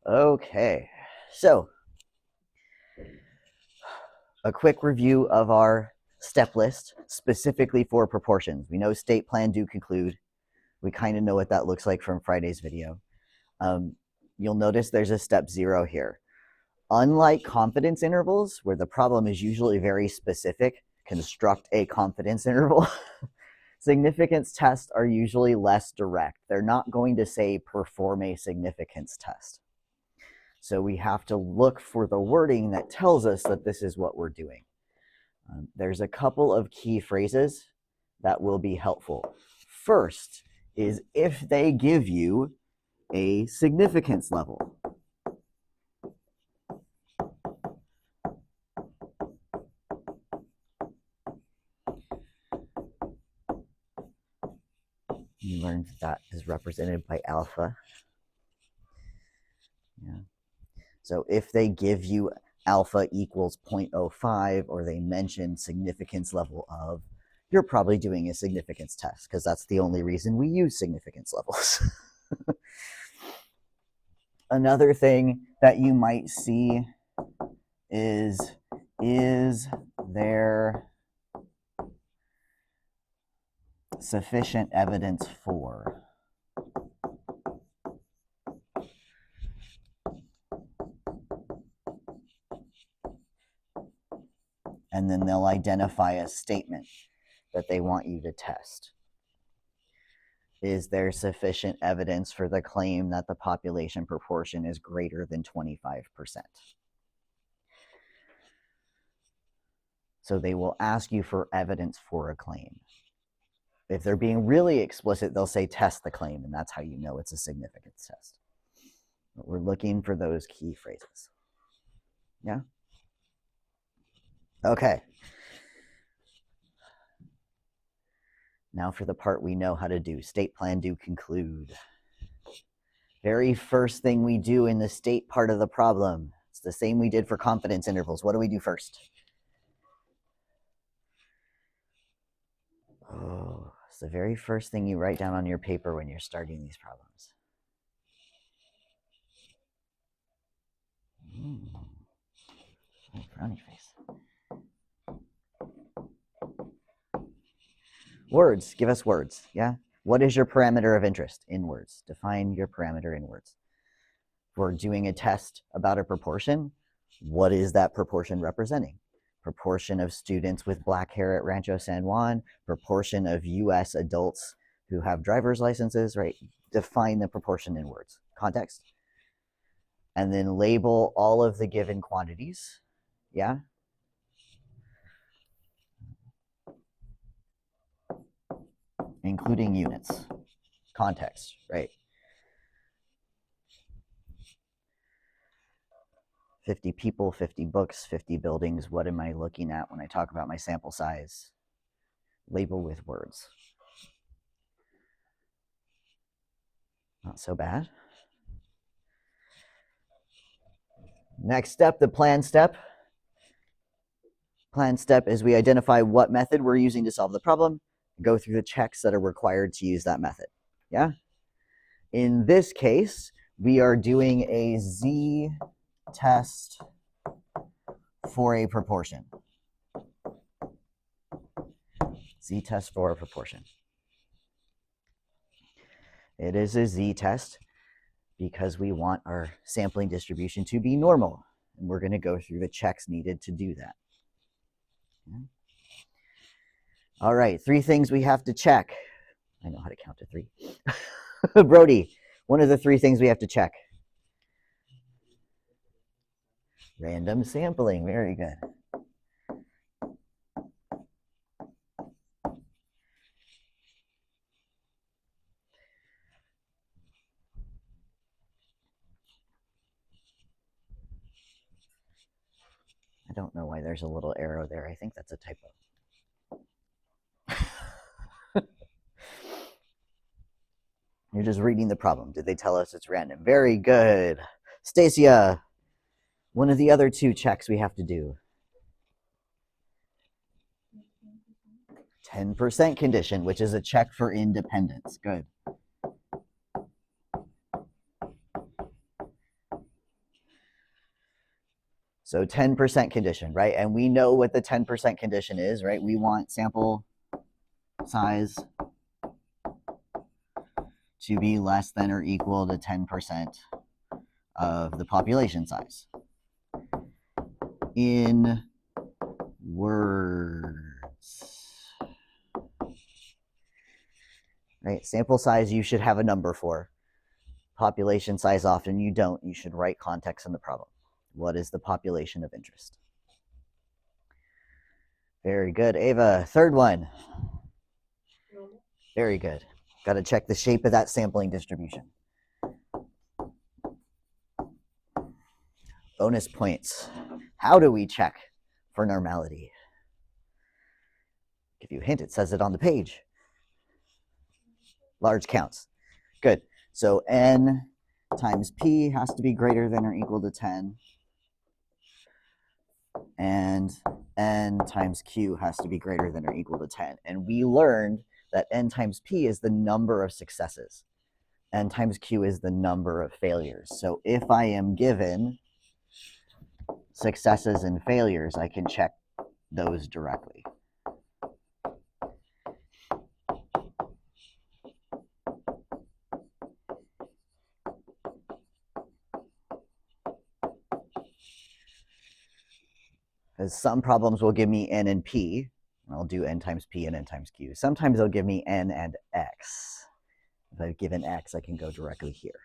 Okay, so a quick review of our step list specifically for proportions. We know state plan do conclude. We kind of know what that looks like from Friday's video. You'll notice there's a step 0 here. Unlike confidence intervals, where the problem is usually very specific, construct a confidence interval, significance tests are usually less direct. They're not going to say perform a significance test. So we have to look for the wording that tells us that this is what we're doing. There's a couple of key phrases that will be helpful. First is if they give you a significance level. You learned that is represented by alpha. Yeah. So if they give you alpha equals 0.05 or they mention significance level of, you're probably doing a significance test because that's the only reason we use significance levels. Another thing that you might see is there sufficient evidence for? And then they'll identify a statement that they want you to test. Is there sufficient evidence for the claim that the population proportion is greater than 25%? So they will ask you for evidence for a claim. If they're being really explicit, they'll say test the claim, and that's how you know it's a significance test. But we're looking for those key phrases. Yeah? Okay. Now for the part we know how to do. State plan do conclude. Very first thing we do in the state part of the problem. It's the same we did for confidence intervals. What do we do first? Oh, it's the very first thing you write down on your paper when you're starting these problems. Frowny face. Words. Give us words. Yeah? What is your parameter of interest in words? Define your parameter in words. If we're doing a test about a proportion, what is that proportion representing? Proportion of students with black hair at Rancho San Juan, proportion of US adults who have driver's licenses, right? Define the proportion in words. Context. And then label all of the given quantities. Yeah? Including units. Context, right? 50 people, 50 books, 50 buildings. What am I looking at when I talk about my sample size? Label with words. Not so bad. Next step, the plan step. Plan step is we identify what method we're using to solve the problem, go through the checks that are required to use that method. Yeah? In this case, we are doing a z-test for a proportion. Z-test for a proportion. It is a z-test because we want our sampling distribution to be normal. And we're going to go through the checks needed to do that. Okay. All right, 3 things we have to check. I know how to count to 3. Brody, one of the 3 things we have to check. Random sampling, very good. I don't know why there's a little arrow there. I think that's a typo. You're just reading the problem. Did they tell us it's random? Very good. Stacia, one of the other 2 checks we have to do. 10% condition, which is a check for independence. Good. So 10% condition, right? And we know what the 10% condition is, right? We want sample size to be less than or equal to 10% of the population size. In words, right? Sample size you should have a number for. Population size often you don't. You should write context in the problem. What is the population of interest? Very good, Ava. Third one. Very good. Got to check the shape of that sampling distribution. Bonus points. How do we check for normality? Give you a hint, it says it on the page. Large counts. Good. So n times p has to be greater than or equal to 10. And n times q has to be greater than or equal to 10. And we learned that n times p is the number of successes. N times q is the number of failures. So if I am given successes and failures, I can check those directly. Because some problems will give me n and p, and I'll do n times p and n times q. Sometimes they'll give me n and x. If I've given x, I can go directly here.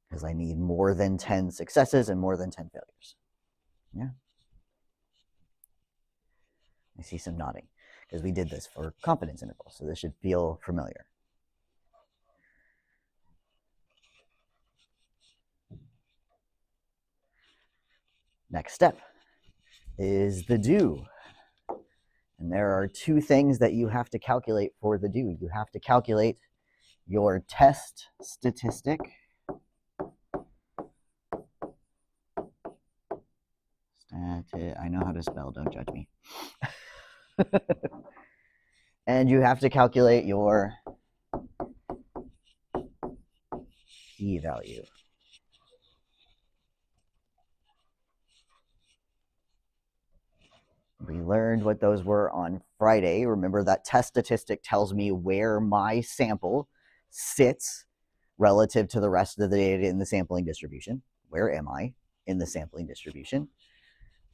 Because I need more than 10 successes and more than 10 failures. Yeah. I see some nodding, because we did this for confidence intervals, so this should feel familiar. Next step is the do. And there are two things that you have to calculate for the do. You have to calculate your test statistic. I know how to spell, don't judge me. And you have to calculate your p-value. We learned what those were on Friday. Remember that test statistic tells me where my sample sits relative to the rest of the data in the sampling distribution. Where am I in the sampling distribution?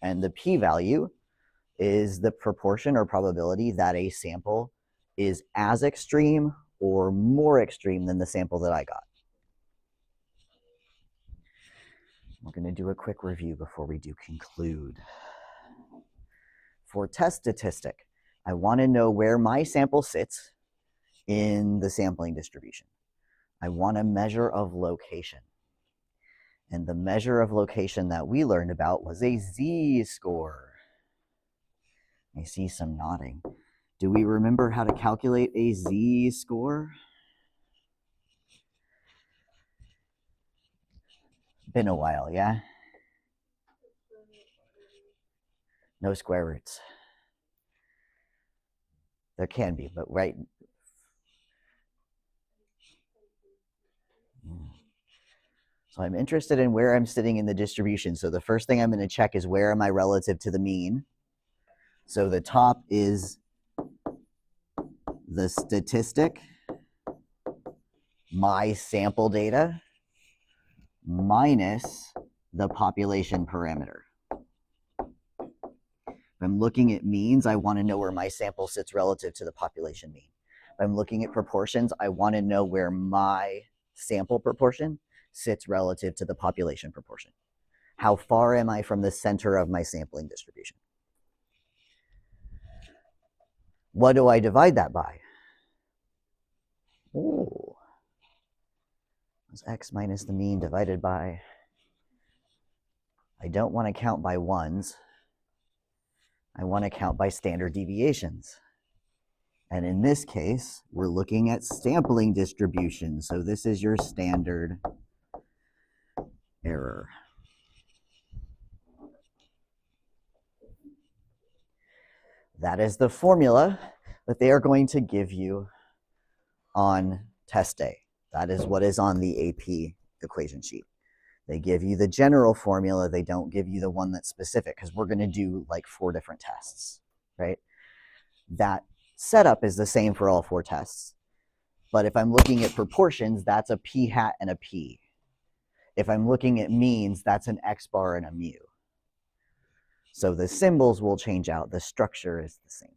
And the p-value is the proportion or probability that a sample is as extreme or more extreme than the sample that I got. We're going to do a quick review before we do conclude. For test statistic, I want to know where my sample sits in the sampling distribution. I want a measure of location. And the measure of location that we learned about was a z-score. I see some nodding. Do we remember how to calculate a z-score? Been a while, yeah? No square roots. There can be, but right. So I'm interested in where I'm sitting in the distribution. So the first thing I'm going to check is where am I relative to the mean. So the top is the statistic, my sample data, minus the population parameter. If I'm looking at means, I want to know where my sample sits relative to the population mean. If I'm looking at proportions, I want to know where my sample proportion sits relative to the population proportion. How far am I from the center of my sampling distribution? What do I divide that by? Oh, it's x minus the mean divided by, I don't want to count by ones. I want to count by standard deviations. And in this case, we're looking at sampling distribution. So this is your standard error. That is the formula that they are going to give you on test day. That is what is on the AP equation sheet. They give you the general formula. They don't give you the one that's specific, because we're going to do like 4 different tests, right? That setup is the same for all 4 tests. But if I'm looking at proportions, that's a p hat and a p. If I'm looking at means, that's an x bar and a mu. So the symbols will change out. The structure is the same.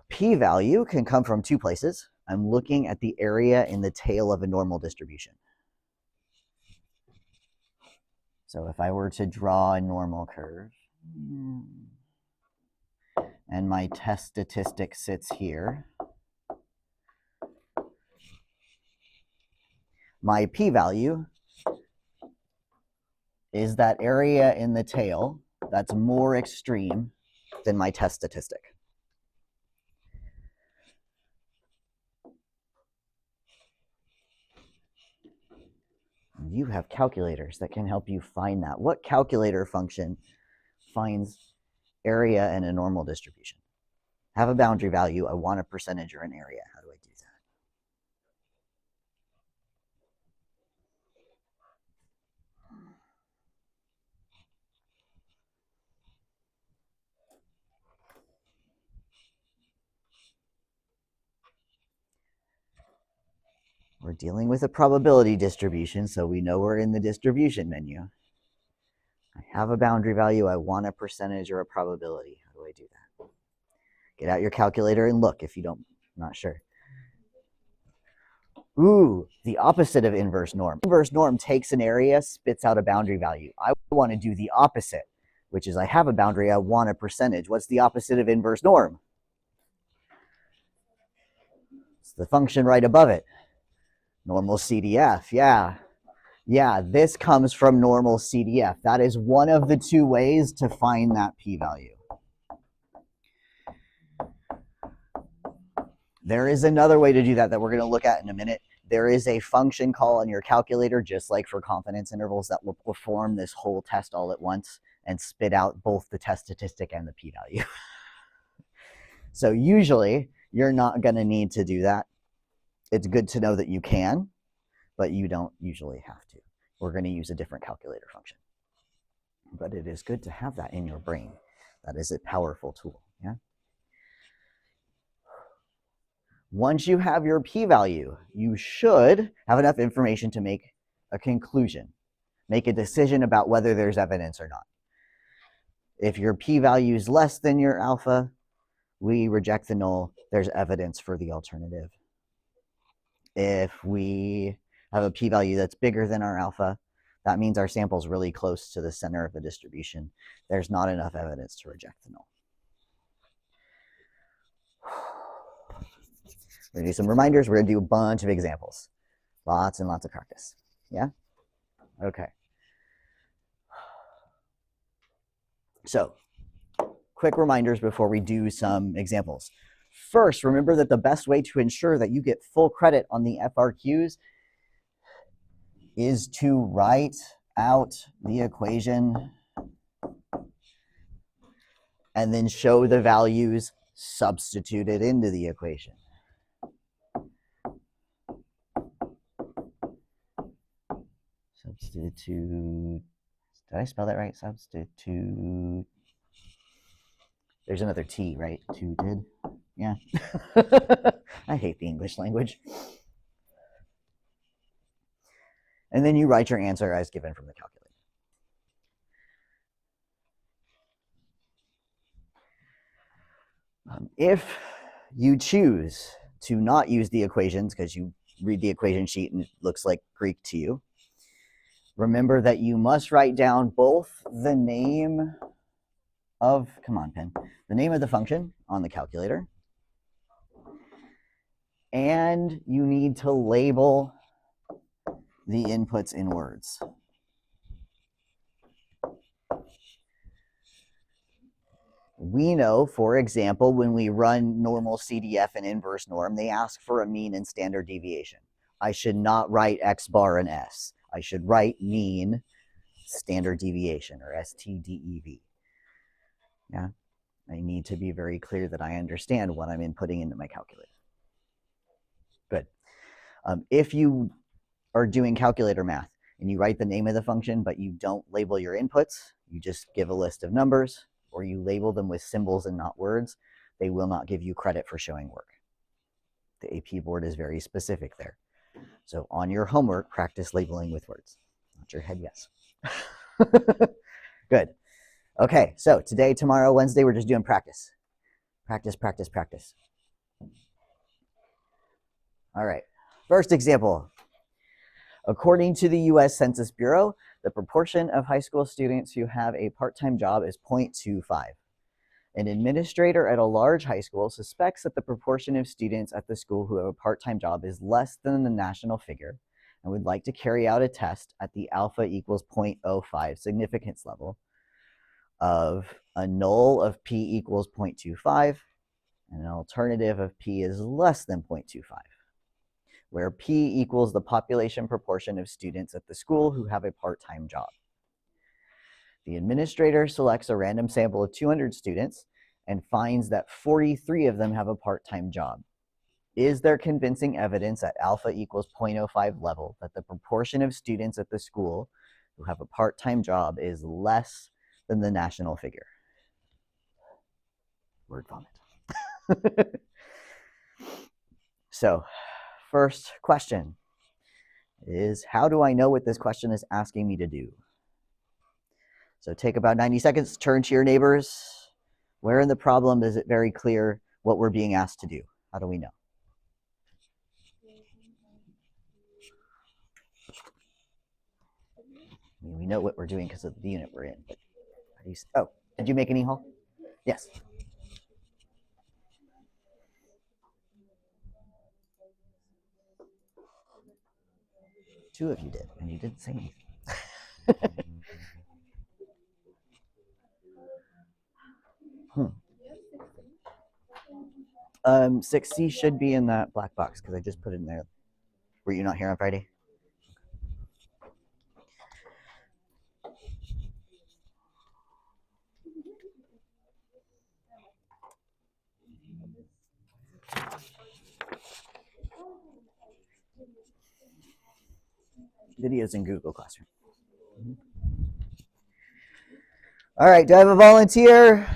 P-value can come from 2 places. I'm looking at the area in the tail of a normal distribution. So if I were to draw a normal curve, and my test statistic sits here, my p-value is that area in the tail that's more extreme than my test statistic. You have calculators that can help you find that. What calculator function finds area in a normal distribution? Have a boundary value. I want a percentage or an area. How do I do that? We're dealing with a probability distribution, so we know we're in the distribution menu. I have a boundary value. I want a percentage or a probability. How do I do that? Get out your calculator and look if you don't, not sure. Ooh, the opposite of inverse norm. Inverse norm takes an area, spits out a boundary value. I want to do the opposite, which is I have a boundary, I want a percentage. What's the opposite of inverse norm? It's the function right above it. Normal CDF, yeah. Yeah, this comes from normal CDF. That is one of the 2 ways to find that p-value. There is another way to do that we're going to look at in a minute. There is a function call on your calculator, just like for confidence intervals, that will perform this whole test all at once and spit out both the test statistic and the p-value. So usually, you're not going to need to do that. It's good to know that you can, but you don't usually have to. We're going to use a different calculator function. But it is good to have that in your brain. That is a powerful tool. Yeah. Once you have your p-value, you should have enough information to make a conclusion, make a decision about whether there's evidence or not. If your p-value is less than your alpha, we reject the null. There's evidence for the alternative. If we have a p-value that's bigger than our alpha, that means our sample is really close to the center of the distribution. There's not enough evidence to reject the null. We're going to do some reminders. We're going to do a bunch of examples. Lots and lots of practice. Yeah? Okay. So, quick reminders before we do some examples. First, remember that the best way to ensure that you get full credit on the FRQs is to write out the equation and then show the values substituted into the equation. Substitute. Did I spell that right? Substitute. There's another T, right? Tuted. Yeah. I hate the English language. And then you write your answer as given from the calculator. If you choose to not use the equations because you read the equation sheet and it looks like Greek to you, remember that you must write down both the name of, come on, pen, the name of the function on the calculator, and you need to label the inputs in words. We know, for example, when we run normal CDF and inverse norm, they ask for a mean and standard deviation. I should not write X bar and S. I should write mean standard deviation, or STDEV. Yeah, I need to be very clear that I understand what I'm inputting into my calculator. Good. If you are doing calculator math and you write the name of the function, but you don't label your inputs, you just give a list of numbers, or you label them with symbols and not words, they will not give you credit for showing work. The AP board is very specific there. So on your homework, practice labeling with words. Not your head yes. Good. Okay, so today, tomorrow, Wednesday, we're just doing practice. Practice, practice, practice. All right, first example. According to the US Census Bureau, the proportion of high school students who have a part-time job is 0.25. An administrator at a large high school suspects that the proportion of students at the school who have a part-time job is less than the national figure and would like to carry out a test at the alpha equals 0.05 significance level of a null of p equals 0.25 and an alternative of p is less than 0.25, where p equals the population proportion of students at the school who have a part-time job. The administrator selects a random sample of 200 students and finds that 43 of them have a part-time job. Is there convincing evidence at alpha equals 0.05 level that the proportion of students at the school who have a part-time job is less than the national figure? Word vomit. So, first question is, how do I know what this question is asking me to do? So take about 90 seconds, turn to your neighbors. Where in the problem is it very clear what we're being asked to do? How do we know? I mean, we know what we're doing because of the unit we're in. But how do you, oh, did you make any hole? Yes. Two of you did, and you didn't say anything. 6C should be in that black box because I just put it in there. Were you not here on Friday? Videos in Google Classroom. All right, do I have a volunteer?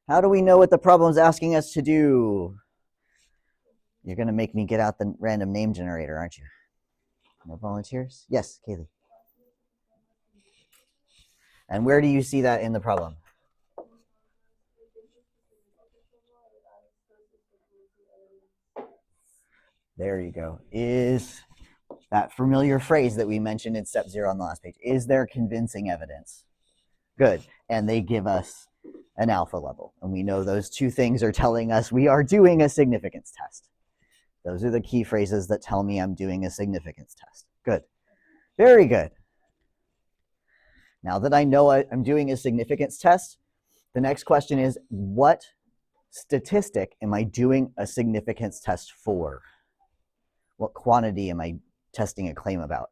How do we know what the problem's asking us to do? You're going to make me get out the random name generator, aren't you? No volunteers? Yes, Kaylee. And where do you see that in the problem? There you go. Is that familiar phrase that we mentioned in step 0 on the last page. Is there convincing evidence? Good. And they give us an alpha level. And we know those two things are telling us we are doing a significance test. Those are the key phrases that tell me I'm doing a significance test. Good. Very good. Now that I know I'm doing a significance test, the next question is, what statistic am I doing a significance test for? What quantity am I testing a claim about?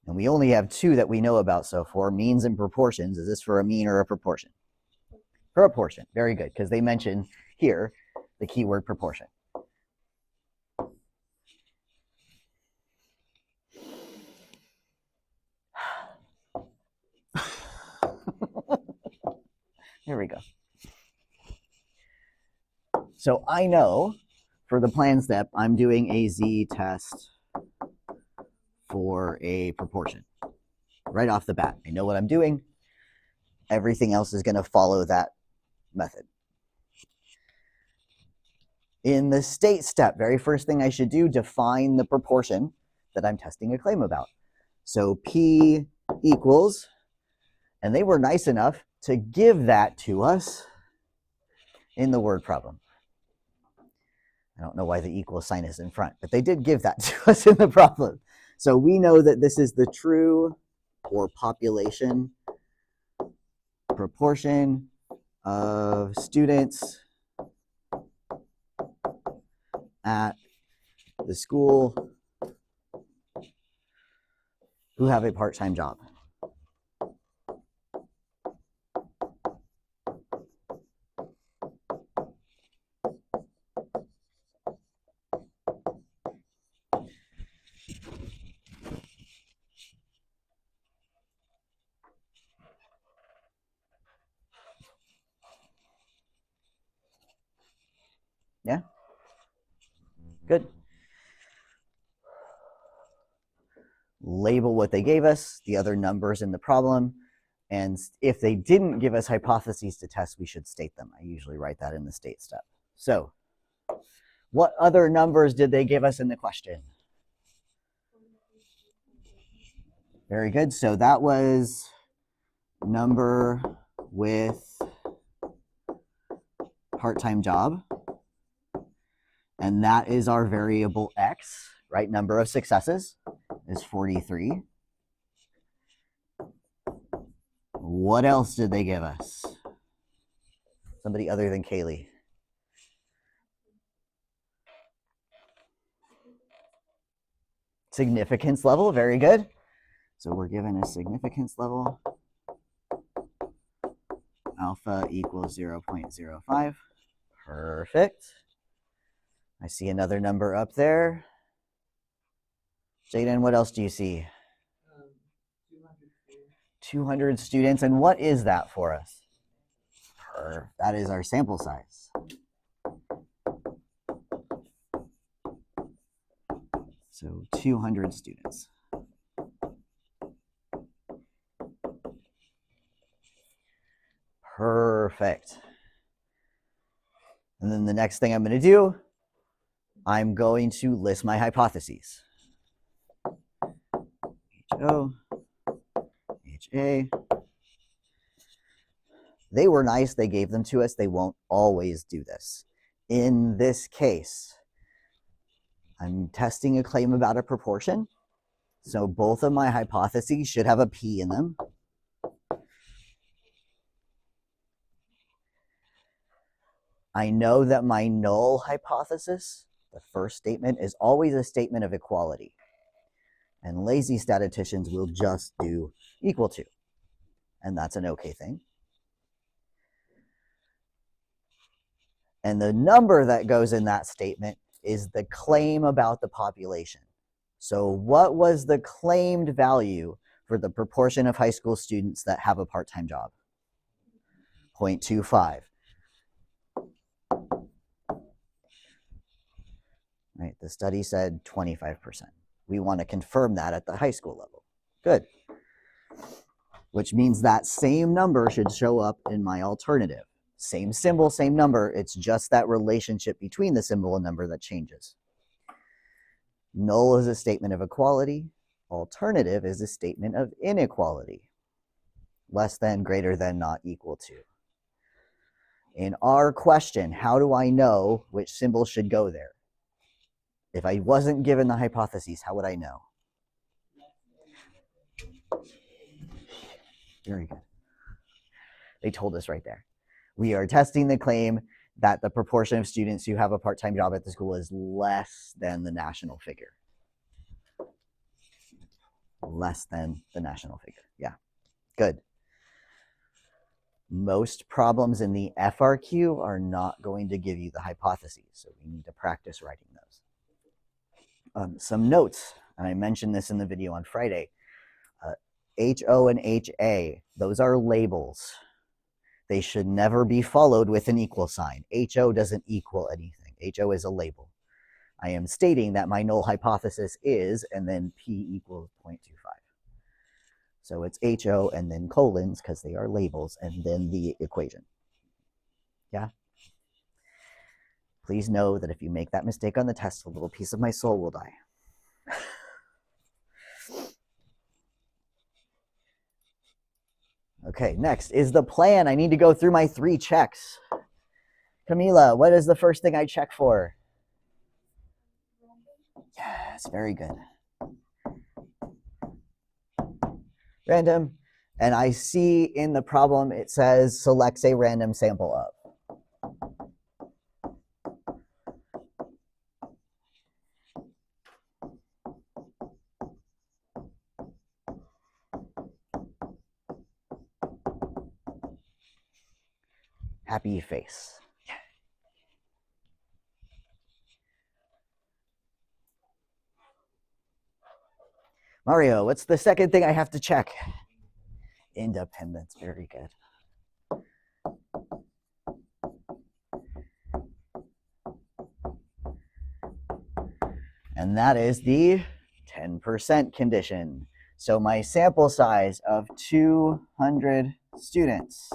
And we only have two that we know about so far, means and proportions. Is this for a mean or a proportion? Proportion. Very good, because they mention here the keyword proportion. Here we go. So I know for the plan step, I'm doing a z-test for a proportion. Right off the bat, I know what I'm doing. Everything else is going to follow that method. In the state step, very first thing I should do, define the proportion that I'm testing a claim about. So P equals, and they were nice enough to give that to us in the word problem. I don't know why the equal sign is in front, but they did give that to us in the problem. So we know that this is the true or population proportion of students at the school who have a part-time job. Yeah? Good. Label what they gave us, the other numbers in the problem, and if they didn't give us hypotheses to test, we should state them. I usually write that in the state step. So, what other numbers did they give us in the question? Very good. So that was number with part-time job. And that is our variable x, right? Number of successes is 43. What else did they give us? Somebody other than Kaylee. Significance level, very good. So we're given a significance level. Alpha equals 0.05. Perfect. I see another number up there. Jaden, what else do you see? 200 students. And what is that for us? That is our sample size. So 200 students. Perfect. And then the next thing I'm going to do, I'm going to list my hypotheses. HO, HA. They were nice, they gave them to us. They won't always do this. In this case, I'm testing a claim about a proportion. So both of my hypotheses should have a P in them. I know that my null hypothesis, the first statement, is always a statement of equality. And lazy statisticians will just do equal to. And that's an okay thing. And the number that goes in that statement is the claim about the population. So what was the claimed value for the proportion of high school students that have a part-time job? 0.25. Right, the study said 25%. We want to confirm that at the high school level. Good. Which means that same number should show up in my alternative. Same symbol, same number. It's just that relationship between the symbol and number that changes. Null is a statement of equality. Alternative is a statement of inequality. Less than, greater than, not equal to. In our question, how do I know which symbol should go there? If I wasn't given the hypotheses, how would I know? Very good. They told us right there. We are testing the claim that the proportion of students who have a part-time job at the school is less than the national figure. Less than the national figure. Yeah, good. Most problems in the FRQ are not going to give you the hypotheses, so we need to practice writing those. Some notes, and I mentioned this in the video on Friday. HO and HA, those are labels. They should never be followed with an equal sign. HO doesn't equal anything. HO is a label. I am stating that my null hypothesis is, and then P equals 0.25. So it's HO and then colons, because they are labels, and then the equation. Yeah? Please know that if you make that mistake on the test, a little piece of my soul will die. Okay, next is the plan. I need to go through my 3 checks. Camila, what is the first thing I check for? Yes, very good. Random. And I see in the problem it says selects a random sample of. Happy face. Mario, what's the second thing I have to check? Independence, very good. And that is the 10% condition. So my sample size of 200 students,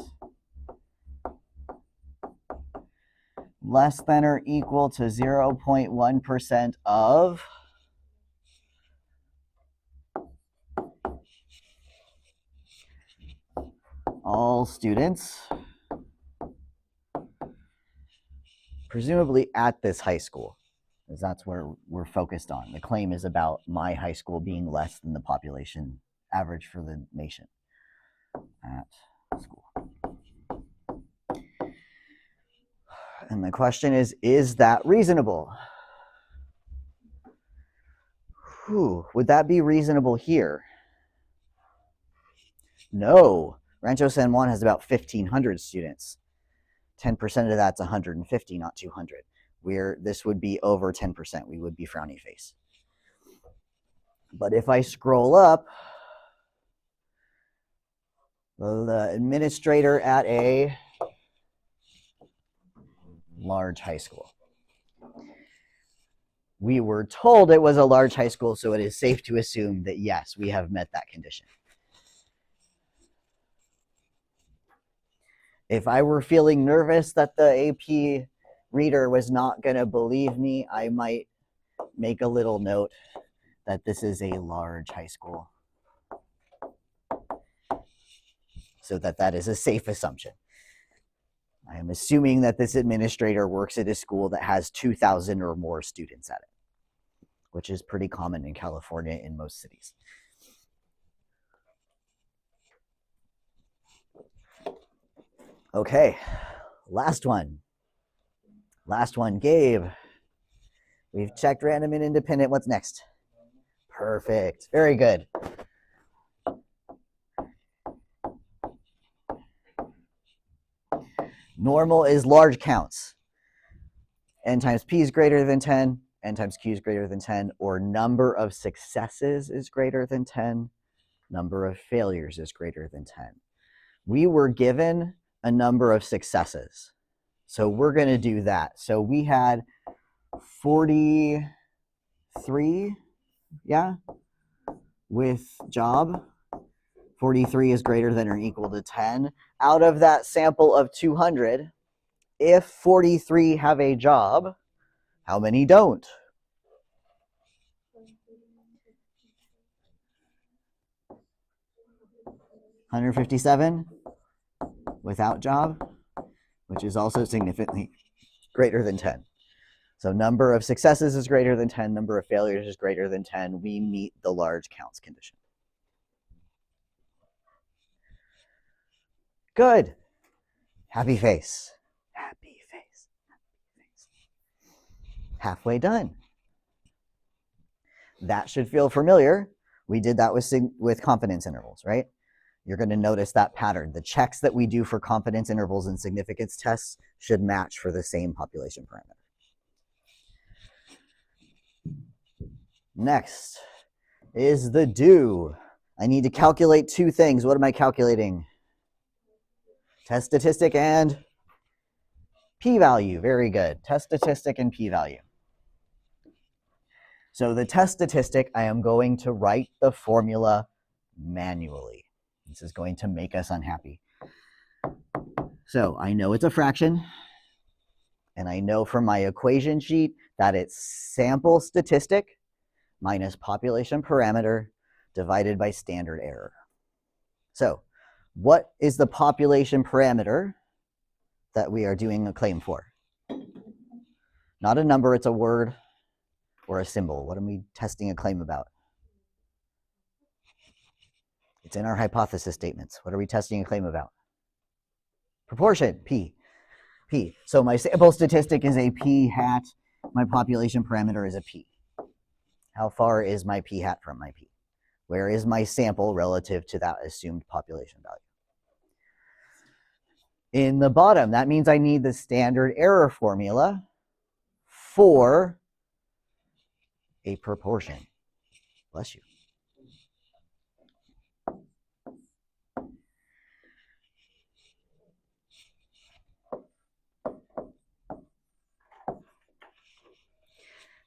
less than or equal to 0.1% of all students, presumably at this high school, because that's where we're focused on. The claim is about my high school being less than the population average for the nation at school. And the question is that reasonable? Would that be reasonable here? No. Rancho San Juan has about 1,500 students. 10% of that's 150, not 200. This would be over 10%. We would be frowny face. But if I scroll up, the administrator at a large high school. We were told it was a large high school, so it is safe to assume that yes, we have met that condition. If I were feeling nervous that the AP reader was not going to believe me, I might make a little note that this is a large high school, so that is a safe assumption. I am assuming that this administrator works at a school that has 2,000 or more students at it, which is pretty common in California in most cities. Okay, last one. Last one, Gabe. We've checked random and independent. What's next? Perfect. Very good. Normal is large counts. N times P is greater than 10, N times Q is greater than 10, or number of successes is greater than 10, number of failures is greater than 10. We were given a number of successes, so we're going to do that. So we had 43, yeah, with job. 43 is greater than or equal to 10. Out of that sample of 200, if 43 have a job, how many don't? 157 without job, which is also significantly greater than 10. So number of successes is greater than 10, number of failures is greater than 10. We meet the large counts condition. Good. Happy face. Happy face. Happy face. Halfway done. That should feel familiar. We did that with confidence intervals, right? You're going to notice that pattern. The checks that we do for confidence intervals and significance tests should match for the same population parameter. Next is the do. I need to calculate two things. What am I calculating? Test statistic and p-value. Very good. Test statistic and p-value. So the test statistic, I am going to write the formula manually. This is going to make us unhappy. So I know it's a fraction, and I know from my equation sheet that it's sample statistic minus population parameter divided by standard error. So what is the population parameter that we are doing a claim for? Not a number, it's a word or a symbol. What are we testing a claim about? It's in our hypothesis statements. What are we testing a claim about? Proportion, P. P. So my sample statistic is a P hat. My population parameter is a P. How far is my P hat from my P? Where is my sample relative to that assumed population value? In the bottom, that means I need the standard error formula for a proportion. Bless you.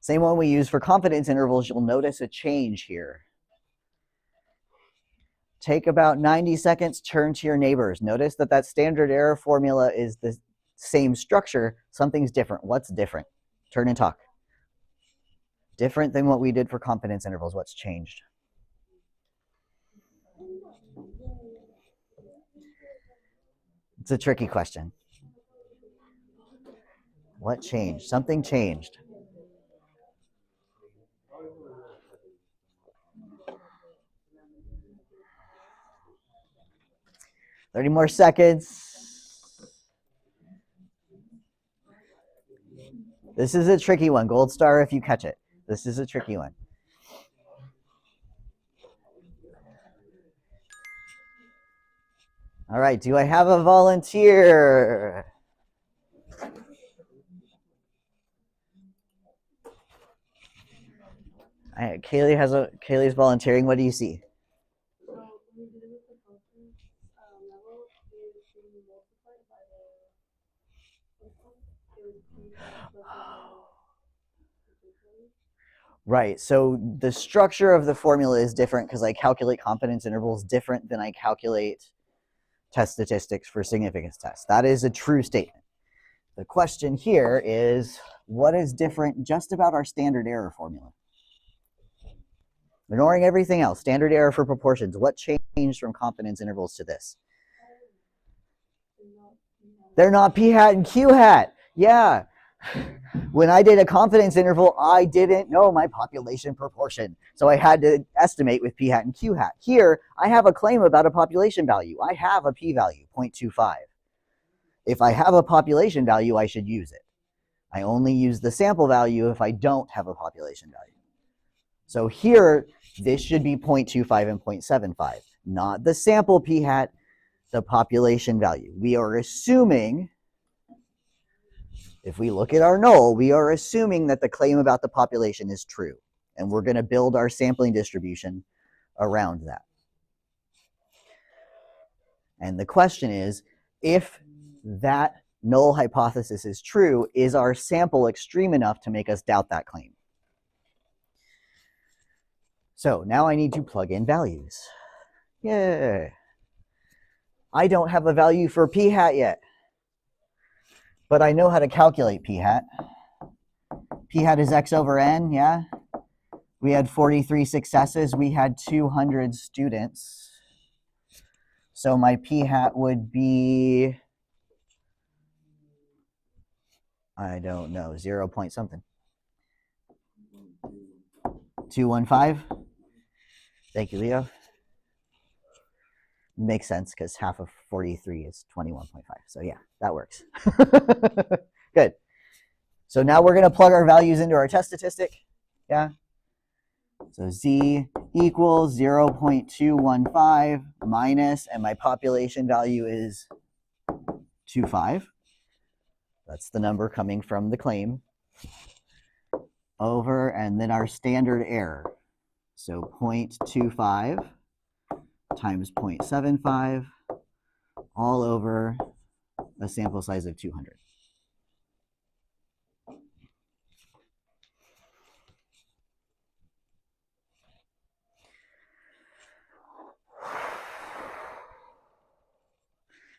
Same one we use for confidence intervals. You'll notice a change here. Take about 90 seconds, turn to your neighbors. Notice that that standard error formula is the same structure. Something's different. What's different? Turn and talk. Different than what we did for confidence intervals. What's changed? It's a tricky question. What changed? Something changed. Thirty more seconds. This is a tricky one. Gold star if you catch it. This is a tricky one. All right, do I have a volunteer? Kaylee's volunteering. What do you see? Right, so the structure of the formula is different because I calculate confidence intervals different than I calculate test statistics for significance tests. That is a true statement. The question here is, what is different just about our standard error formula? Ignoring everything else, standard error for proportions, what changed from confidence intervals to this? They're not p-hat and q-hat. Yeah. When I did a confidence interval, I didn't know my population proportion. So I had to estimate with p-hat and q-hat. Here, I have a claim about a population value. I have a p-value, 0.25. If I have a population value, I should use it. I only use the sample value if I don't have a population value. So here, this should be 0.25 and 0.75, not the sample p-hat, the population value. We are assuming, if we look at our null, we are assuming that the claim about the population is true. And we're going to build our sampling distribution around that. And the question is, if that null hypothesis is true, is our sample extreme enough to make us doubt that claim? So now I need to plug in values. Yay. I don't have a value for p-hat yet, but I know how to calculate p-hat. P-hat is x over n, yeah? We had 43 successes. We had 200 students. So my p-hat would be, I don't know, 0 point something. 215. Thank you, Leo. Makes sense because half of 43 is 21.5. So yeah, that works. Good. So now we're going to plug our values into our test statistic. Yeah. So z equals 0.215 minus, and my population value is 25. That's the number coming from the claim. Over, and then our standard error. So 0.25 times 0.75 all over a sample size of 200.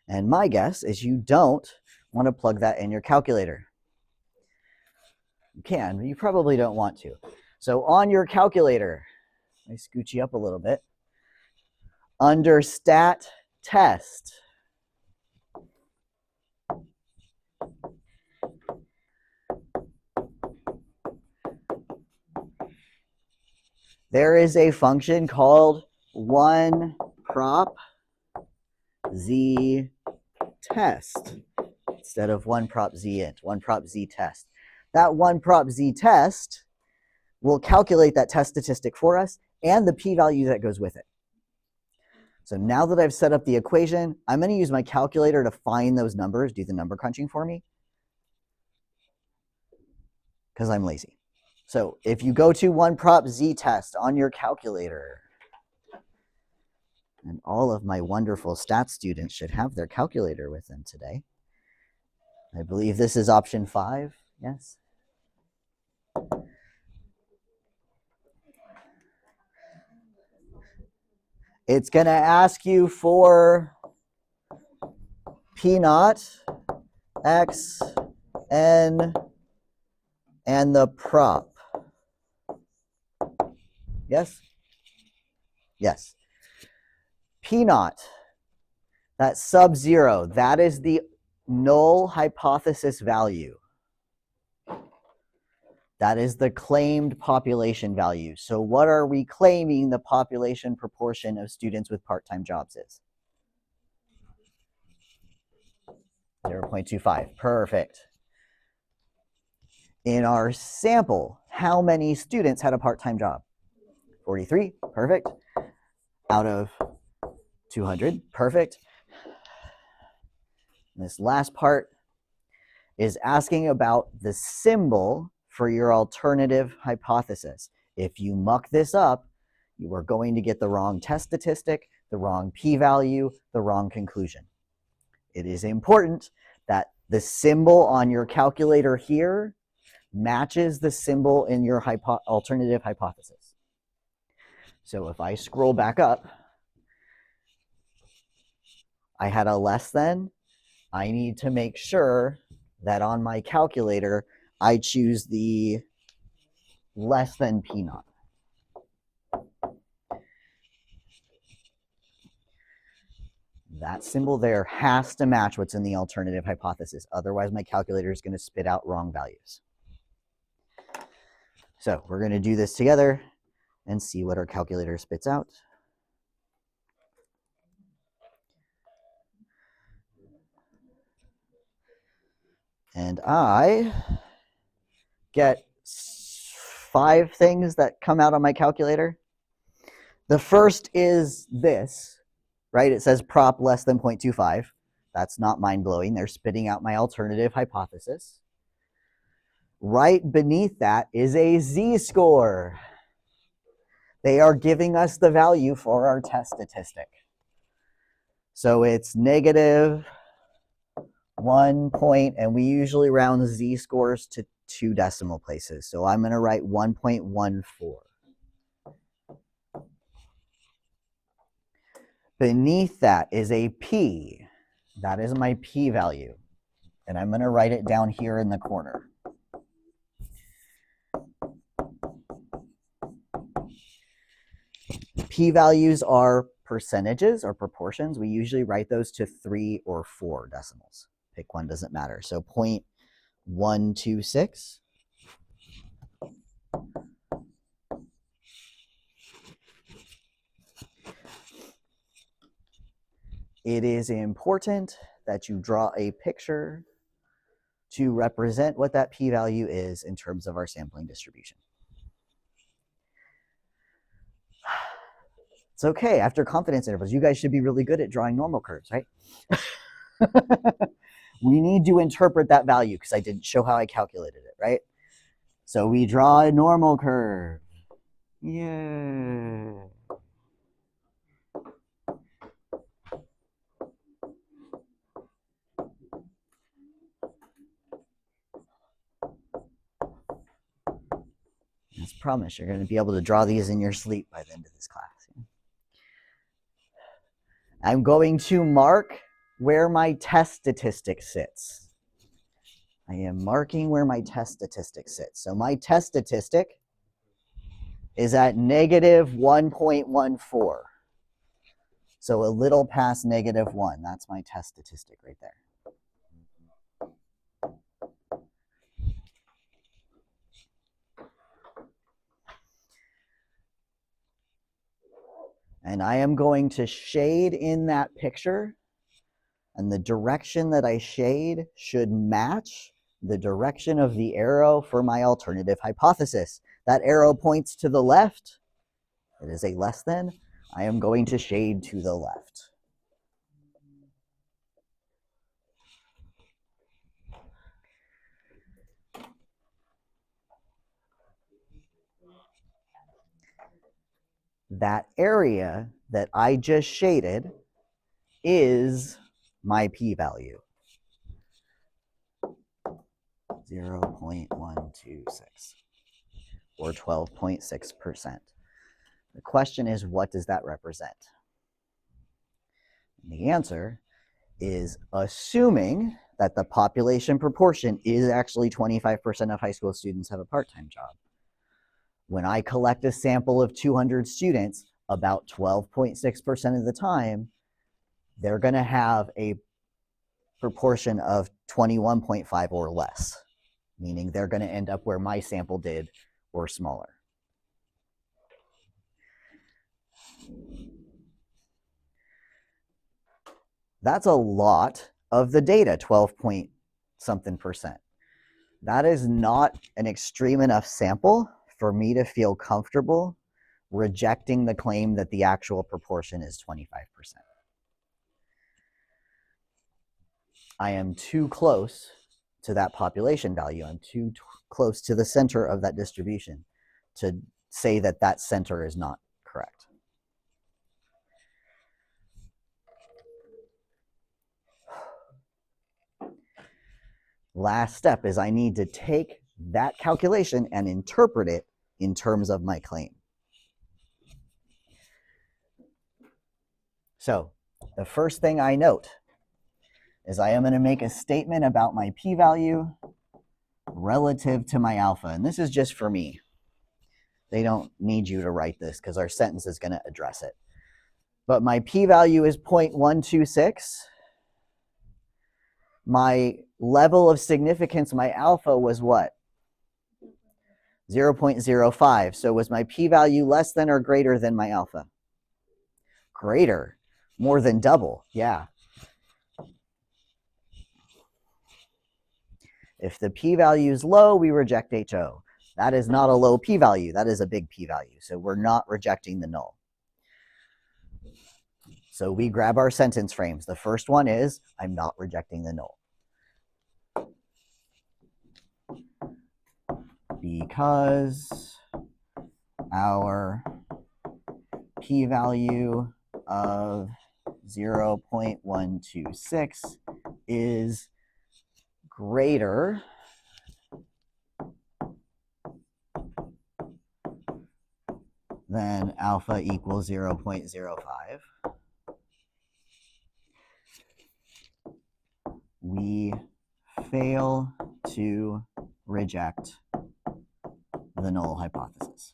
And my guess is you don't want to plug that in your calculator. You can, but you probably don't want to. So on your calculator, let me scooch you up a little bit. Under stat test, there is a function called one prop z test instead of one prop z int, one prop z test. That one prop z test will calculate that test statistic for us and the p-value that goes with it. So now that I've set up the equation, I'm going to use my calculator to find those numbers, do the number crunching for me, because I'm lazy. So if you go to one prop z test on your calculator, and all of my wonderful stats students should have their calculator with them today. I believe this is option 5, yes? It's going to ask you for P naught, X, N, and the prop. Yes? Yes. P naught, that sub-zero, that is the null hypothesis value. That is the claimed population value. So what are we claiming the population proportion of students with part-time jobs is? 0.25. Perfect. In our sample, how many students had a part-time job? 43. Perfect. Out of 200. Perfect. And this last part is asking about the symbol for your alternative hypothesis. If you muck this up, you are going to get the wrong test statistic, the wrong p-value, the wrong conclusion. It is important that the symbol on your calculator here matches the symbol in your alternative hypothesis. So if I scroll back up, I had a less than. I need to make sure that on my calculator, I choose the less than P naught. That symbol there has to match what's in the alternative hypothesis. Otherwise, my calculator is going to spit out wrong values. So we're going to do this together and see what our calculator spits out. And I get 5 things that come out on my calculator. The first is this, right? It says prop less than 0.25. That's not mind-blowing. They're spitting out my alternative hypothesis. Right beneath that is a z-score. They are giving us the value for our test statistic. So it's negative 1 point, and we usually round z-scores to 2 decimal places. So I'm going to write 1.14. Beneath that is a p. That is my p-value. And I'm going to write it down here in the corner. P-values are percentages or proportions. We usually write those to 3 or 4 decimals. Pick one, doesn't matter. So 0.126. It is important that you draw a picture to represent what that p-value is in terms of our sampling distribution. It's okay, after confidence intervals, you guys should be really good at drawing normal curves, right? We need to interpret that value because I didn't show how I calculated it, right? So we draw a normal curve. Yeah. I promise you're going to be able to draw these in your sleep by the end of this class. I'm going to mark where my test statistic sits. I am marking where my test statistic sits. So my test statistic is at negative 1.14. So a little past negative 1. That's my test statistic right there. And I am going to shade in that picture, and the direction that I shade should match the direction of the arrow for my alternative hypothesis. That arrow points to the left. It is a less than. I am going to shade to the left. That area that I just shaded is my p-value, 0.126, or 12.6%. The question is, what does that represent? The answer is assuming that the population proportion is actually 25% of high school students have a part-time job. When I collect a sample of 200 students, about 12.6% of the time, they're going to have a proportion of 21.5 or less, meaning they're going to end up where my sample did or smaller. That's a lot of the data, 12 point something percent. That is not an extreme enough sample for me to feel comfortable rejecting the claim that the actual proportion is 25%. I am too close to that population value. I'm too close to the center of that distribution to say that that center is not correct. Last step is I need to take that calculation and interpret it in terms of my claim. So the first thing I note is I am going to make a statement about my p-value relative to my alpha. And this is just for me. They don't need you to write this because our sentence is going to address it. But my p-value is 0.126. My level of significance, my alpha, was what? 0.05. So was my p-value less than or greater than my alpha? Greater. More than double. Yeah. If the p-value is low, we reject HO. That is not a low p-value. That is a big p-value. So we're not rejecting the null. So we grab our sentence frames. The first one is, I'm not rejecting the null. Because our p-value of 0.126 is greater than alpha equals 0.05. We fail to reject the null hypothesis.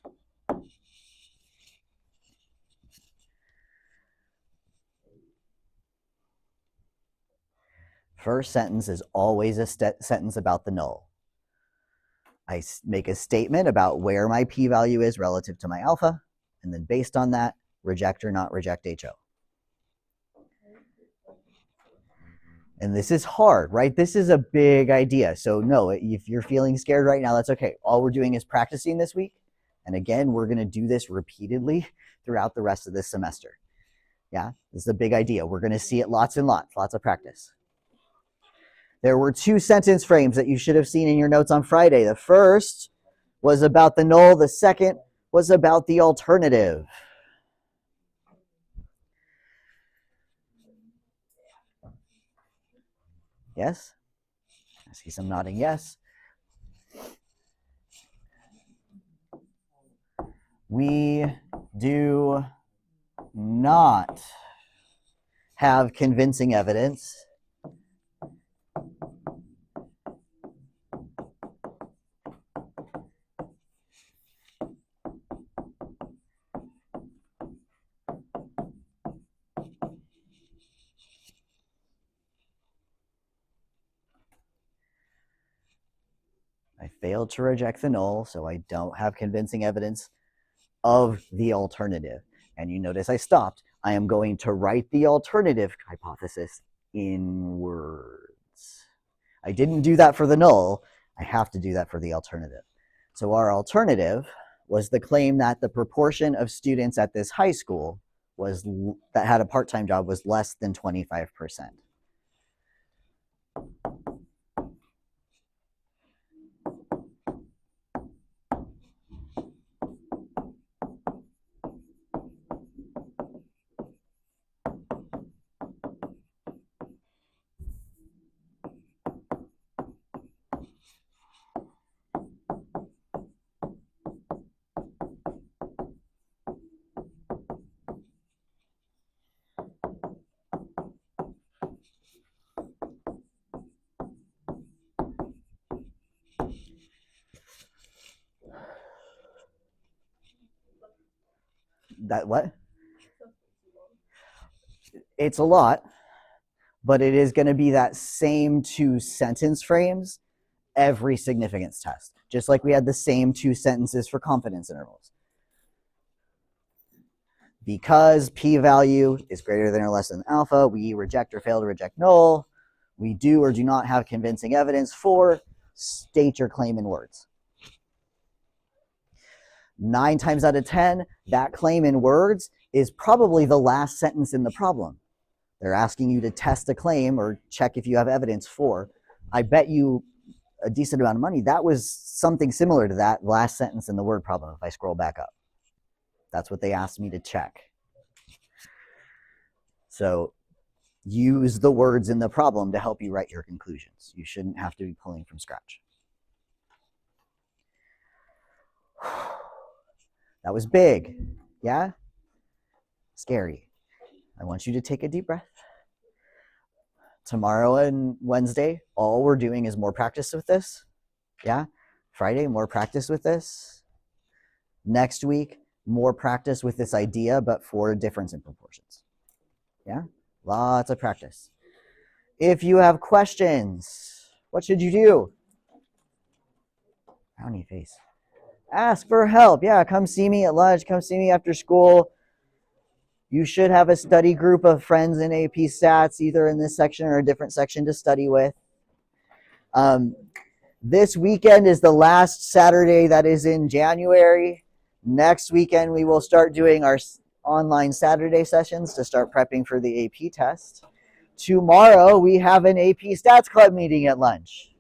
First sentence is always a sentence about the null. I make a statement about where my p-value is relative to my alpha, and then based on that, reject or not reject HO. And this is hard, right? This is a big idea. So no, if you're feeling scared right now, that's okay. All we're doing is practicing this week. And again, we're going to do this repeatedly throughout the rest of this semester. Yeah, this is a big idea. We're going to see it lots and lots of practice. There were two sentence frames that you should have seen in your notes on Friday. The first was about the null. The second was about the alternative. Yes? I see some nodding yes. We do not have convincing evidence failed to reject the null, so I don't have convincing evidence of the alternative. And you notice I stopped. I am going to write the alternative hypothesis in words. I didn't do that for the null. I have to do that for the alternative. So our alternative was the claim that the proportion of students at this high school that had a part-time job was less than 25%. That what? It's a lot, but it is going to be that same 2 sentence frames every significance test, just like we had the same 2 sentences for confidence intervals. Because p-value is greater than or less than alpha, we reject or fail to reject null. We do or do not have convincing evidence for state your claim in words. 9 times out of 10, that claim in words is probably the last sentence in the problem. They're asking you to test a claim or check if you have evidence for. I bet you a decent amount of money that was something similar to that last sentence in the word problem if I scroll back up. That's what they asked me to check. So use the words in the problem to help you write your conclusions. You shouldn't have to be pulling from scratch. That was big, yeah? Scary. I want you to take a deep breath. Tomorrow and Wednesday, all we're doing is more practice with this, yeah? Friday, more practice with this. Next week, more practice with this idea, but for a difference in proportions, yeah? Lots of practice. If you have questions, what should you do? Frowny face. Ask for help. Yeah, come see me at lunch. Come see me after school. You should have a study group of friends in AP Stats, either in this section or a different section to study with. This weekend is the last Saturday that is in January. Next weekend, we will start doing our online Saturday sessions to start prepping for the AP test. Tomorrow, we have an AP Stats Club meeting at lunch.